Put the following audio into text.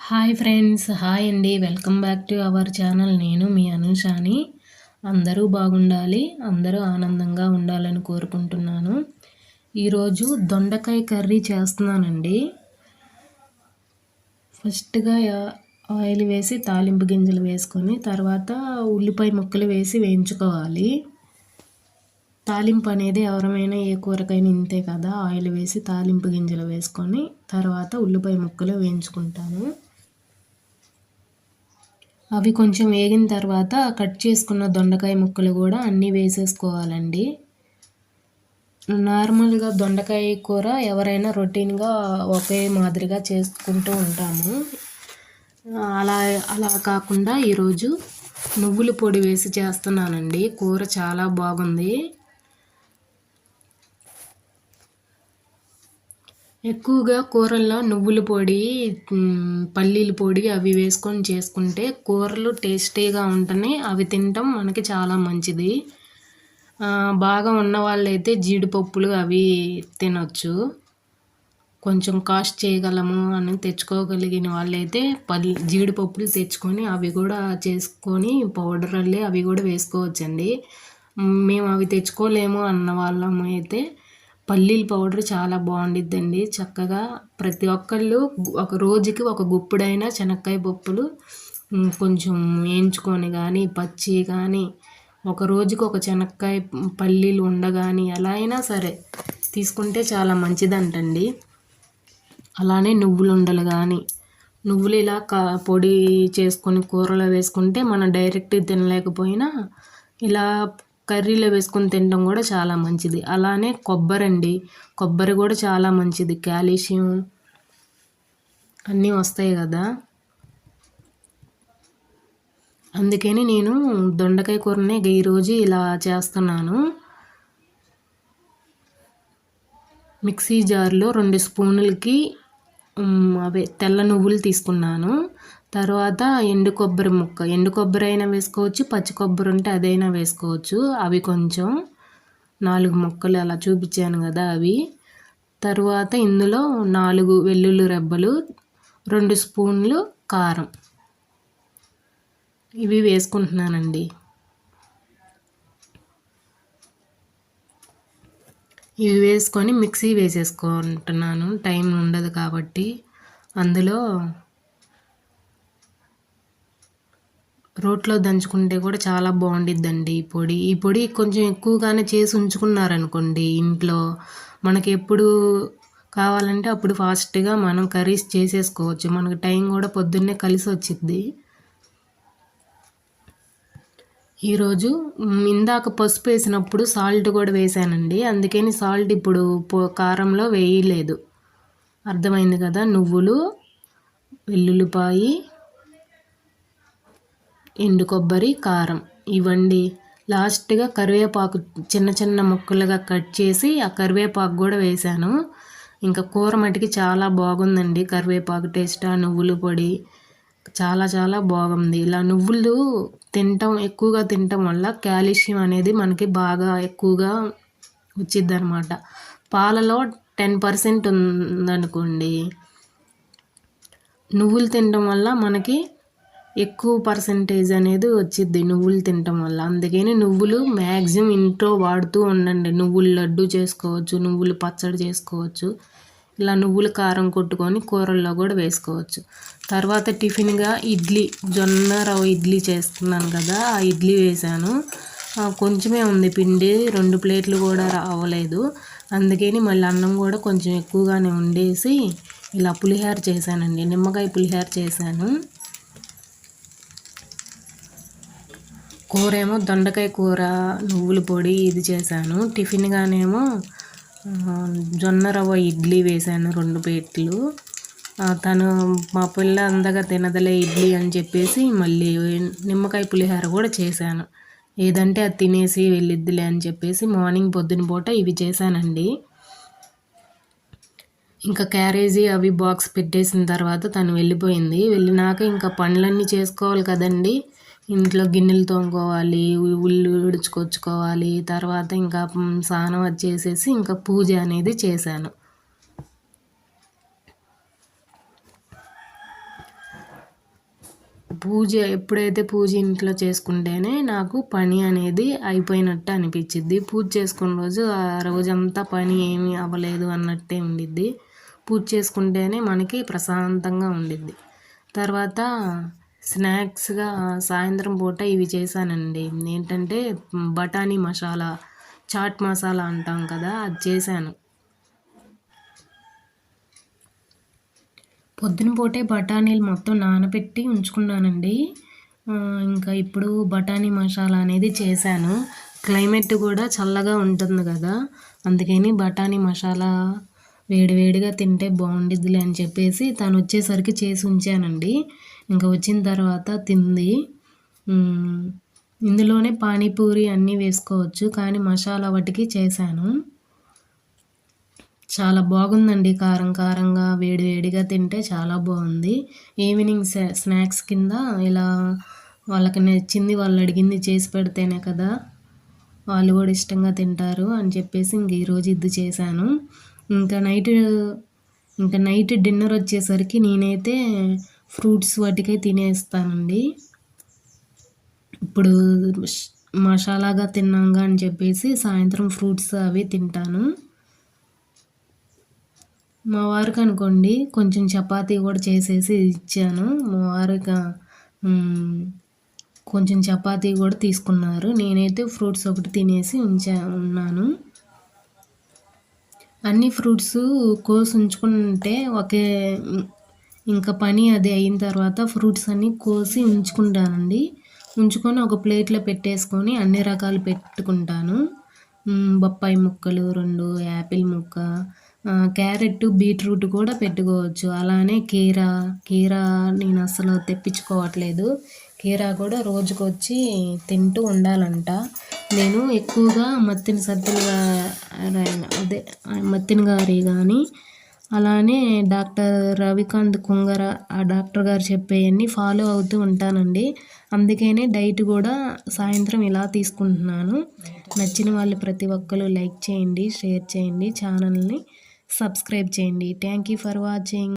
Hi friends, hi అండి. Welcome back to our channel. నేను మీ అనుషాని. అందరూ బాగుండాలి, అందరూ ఆనందంగా ఉండాలని కోరుకుంటున్నాను. ఈరోజు దొండకాయ కర్రీ చేస్తున్నానండి. ఫస్ట్గా ఆయిల్ వేసి తాలింపు గింజలు వేసుకొని తర్వాత ఉల్లిపాయ ముక్కలు వేసి వేయించుకోవాలి. తాలింపు అనేది ఎవరమైనా ఏ కూరకైనా ఇంతే కదా, ఆయిల్ వేసి తాలింపు గింజలు వేసుకొని తర్వాత ఉల్లిపాయ ముక్కలు వేయించుకుంటాను. అవి కొంచెం వేగిన తర్వాత కట్ చేసుకున్న దొండకాయ ముక్కలు కూడా అన్నీ వేసేసుకోవాలండి. నార్మల్గా దొండకాయ కూర ఎవరైనా రొటీన్గా ఒకే మాదిరిగా చేసుకుంటూ ఉంటాము. అలా అలా కాకుండా ఈరోజు నువ్వుల పొడి వేసి చేస్తున్నానండి. కూర చాలా బాగుంది. ఎక్కువగా కూరల్లో నువ్వుల పొడి, పల్లీల పొడి అవి వేసుకొని చేసుకుంటే కూరలు టేస్టీగా ఉంటేనే అవి తినటం మనకి చాలా మంచిది. బాగా ఉన్న వాళ్ళైతే జీడిపప్పులు అవి తినొచ్చు. కొంచెం కాస్ట్ చేయగలము అని తెచ్చుకోగలిగిన వాళ్ళైతే జీడిపప్పులు తెచ్చుకొని అవి కూడా చేసుకొని పౌడర్ అల్లి అవి కూడా వేసుకోవచ్చండి. మేము అవి తెచ్చుకోలేము అన్న వాళ్ళం అయితే పల్లీల పౌడర్ చాలా బాగుండిద్దండి. చక్కగా ప్రతి ఒక్కళ్ళు ఒక రోజుకి ఒక గుప్పుడైనా శనక్కాయ పప్పులు కొంచెం వేయించుకొని కానీ పచ్చి కానీ ఒక రోజుకి ఒక శనక్కాయ పల్లీలు ఉండగాని ఎలా అయినా సరే తీసుకుంటే చాలా మంచిదంటండి. అలానే నువ్వులు ఉండలు కానీ నువ్వులు ఇలా పొడి చేసుకొని కూరలో వేసుకుంటే మనం డైరెక్ట్ తినలేకపోయినా ఇలా కర్రీలో వేసుకొని తినడం కూడా చాలా మంచిది. అలానే కొబ్బరి కూడా చాలా మంచిది. కాల్షియం అన్నీ వస్తాయి కదా. అందుకని నేను దొండకాయ కూరనే ఈరోజు ఇలా చేస్తున్నాను. మిక్సీ జార్లో 2 స్పూన్లకి అవే తెల్ల నువ్వులు తీసుకున్నాను. తర్వాత ఎండు కొబ్బరి అయినా వేసుకోవచ్చు, పచ్చి కొబ్బరి ఉంటే అదైనా వేసుకోవచ్చు. అవి కొంచెం 4 ముక్కలు అలా చూపించాను కదా అవి. తర్వాత ఇందులో 4 వెల్లుల్లి రెబ్బలు, 2 స్పూన్లు కారం ఇవి వేసుకుంటున్నానండి. ఇవి వేసుకొని మిక్సీ వేసేసుకుంటున్నాను. టైం ఉండదు కాబట్టి. అందులో రోట్లో దంచుకుంటే కూడా చాలా బాగుండిద్దండి ఈ పొడి కొంచెం ఎక్కువగానే చేసి ఉంచుకున్నారనుకోండి ఇంట్లో, మనకి ఎప్పుడు కావాలంటే అప్పుడు ఫాస్ట్గా మనం కర్రీస్ చేసేసుకోవచ్చు. మనకు టైం కూడా పొద్దున్నే కలిసి వచ్చిద్ది. ఈరోజు ఇందాక పసుపు వేసినప్పుడు సాల్ట్ కూడా వేసానండి. అందుకని సాల్ట్ ఇప్పుడు కారంలో వేయలేదు. అర్థమైంది కదా. నువ్వులు, వెల్లుల్లిపాయి, ఎండు కొబ్బరి, కారం ఇవ్వండి. లాస్ట్గా కరివేపాకు చిన్న చిన్న ముక్కలుగా కట్ చేసి ఆ కరివేపాకు కూడా వేసాను. ఇంకా కూర మటుకి చాలా బాగుందండి. కరివేపాకు టేస్ట్, ఆ నువ్వుల పొడి చాలా చాలా బాగుంది. ఇలా నువ్వులు ఎక్కువగా తినటం వల్ల కాల్షియం అనేది మనకి బాగా ఎక్కువగా వచ్చిద్ది అనమాట. పాలలో 10% ఉందనుకోండి, నువ్వులు తినడం వల్ల మనకి ఎక్కువ పర్సెంటేజ్ అనేది వచ్చిద్ది నువ్వులు తినటం వల్ల. అందుకని నువ్వులు మ్యాక్సిమం ఇంట్లో వాడుతూ ఉండండి. నువ్వులు లడ్డు చేసుకోవచ్చు, నువ్వులు పచ్చడి చేసుకోవచ్చు. ఇలా నువ్వులు కారం కొట్టుకొని కూరల్లో కూడా వేసుకోవచ్చు. తర్వాత టిఫిన్గా జొన్న రవ్వ ఇడ్లీ చేస్తున్నాను కదా, ఆ ఇడ్లీ వేసాను. కొంచెమే ఉంది పిండి, 2 ప్లేట్లు కూడా రావలేదు. అందుకని మళ్ళీ అన్నం కూడా కొంచెం ఎక్కువగానే వండేసి ఇలా పులిహోర చేశానండి. నిమ్మకాయ పులిహోర చేశాను. కూర ఏమో దొండకాయ కూర, నువ్వుల పొడి ఇది చేశాను. టిఫిన్గానేమో జొన్న రవ్వ ఇడ్లీ వేశాను 2 ప్లేట్లు. మా పిల్ల అందగా తినదలే ఇడ్లీ అని చెప్పేసి మళ్ళీ నిమ్మకాయ పులిహోర కూడా చేశాను. ఏదంటే అది తినేసి వెళ్ళిద్దిలే అని చెప్పేసి మార్నింగ్ పొద్దున పూట ఇవి చేశానండి. ఇంకా క్యారేజీ అవి బాక్స్ పెట్టేసిన తర్వాత తను వెళ్ళిపోయింది. వెళ్ళినాక ఇంకా పనులన్నీ చేసుకోవాలి కదండి. ఇంట్లో గిన్నెలు తోముకోవాలి, ఉల్లు ఉడుచుకొచ్చుకోవాలి. తర్వాత ఇంకా స్నానం వచ్చేసేసి ఇంకా పూజ అనేది చేశాను. ఎప్పుడైతే పూజ ఇంట్లో చేసుకుంటేనే నాకు పని అనేది అయిపోయినట్టు అనిపించిద్ది. పూజ చేసుకున్న రోజు ఆ రోజంతా పని ఏమీ అవ్వలేదు అన్నట్టే ఉండిద్ది. పూజ చేసుకుంటేనే మనకి ప్రశాంతంగా ఉండిద్ది. తర్వాత స్నాక్స్గా సాయంత్రం పూట ఇవి చేశానండి. ఏంటంటే బఠానీ మసాలా, చాట్ మసాలా అంటాం కదా, అది చేశాను. పొద్దున పూటే బఠానీలు మొత్తం నానబెట్టి ఉంచుకున్నానండి. ఇంకా ఇప్పుడు బఠానీ మసాలా అనేది చేశాను. క్లైమేట్ కూడా చల్లగా ఉంటుంది కదా, అందుకని బఠానీ మసాలా వేడివేడిగా తింటే బాగుండిద్దిలే అని చెప్పేసి తను వచ్చేసరికి చేసి ఉంచానండి. ఇంకా వచ్చిన తర్వాత తింది. ఇందులోనే పానీపూరి అన్నీ వేసుకోవచ్చు, కానీ మసాలా వాటికి చేశాను. చాలా బాగుందండి. కారం కారంగా వేడివేడిగా తింటే చాలా బాగుంది. ఈవినింగ్ స్నాక్స్ కింద ఇలా వాళ్ళకి నచ్చింది, వాళ్ళు అడిగింది చేసి పెడితేనే కదా వాళ్ళు కూడా ఇష్టంగా తింటారు అని చెప్పేసి ఇంక ఈరోజు ఇది చేశాను. ఇంకా నైట్ డిన్నర్ వచ్చేసరికి నేనైతే ఫ్రూట్స్ వాటికే తినేస్తానండి. ఇప్పుడు మసాలాగా తిన్నాంగా అని చెప్పేసి సాయంత్రం ఫ్రూట్స్ అవి తింటాను. మా వారికి అనుకోండి కొంచెం చపాతీ కూడా చేసేసి ఇచ్చాను. మా వారికి కొంచెం చపాతీ కూడా తీసుకున్నారు. నేనైతే ఫ్రూట్స్ ఒకటి తినేసి ఉన్నాను. అన్ని ఫ్రూట్స్ కోసి ఉంచుకుంటే ఇంకా పని అది అయిన తర్వాత ఫ్రూట్స్ అన్నీ కోసి ఉంచుకుంటానండి. ఉంచుకొని ఒక ప్లేట్లో పెట్టేసుకొని అన్ని రకాలు పెట్టుకుంటాను. బొప్పాయి ముక్కలు 2, యాపిల్ ముక్క, క్యారెట్, బీట్రూట్ కూడా పెట్టుకోవచ్చు. అలానే కీరా నేను అసలు తెప్పించుకోవట్లేదు. కీరా కూడా రోజుకొచ్చి తింటూ ఉండాలంట. నేను ఎక్కువగా మత్తిన గారి కానీ అలానే డాక్టర్ రవికాంత్ కుంగర ఆ డాక్టర్ గారు చెప్పేవన్నీ ఫాలో అవుతూ ఉంటానండి. అందుకనే డైట్ కూడా సాయంత్రం ఇలా తీసుకుంటున్నాను. నచ్చిన వాళ్ళు ప్రతి ఒక్కరు లైక్ చేయండి, షేర్ చేయండి, ఛానల్ని సబ్స్క్రైబ్ చేయండి. Thank you for watching.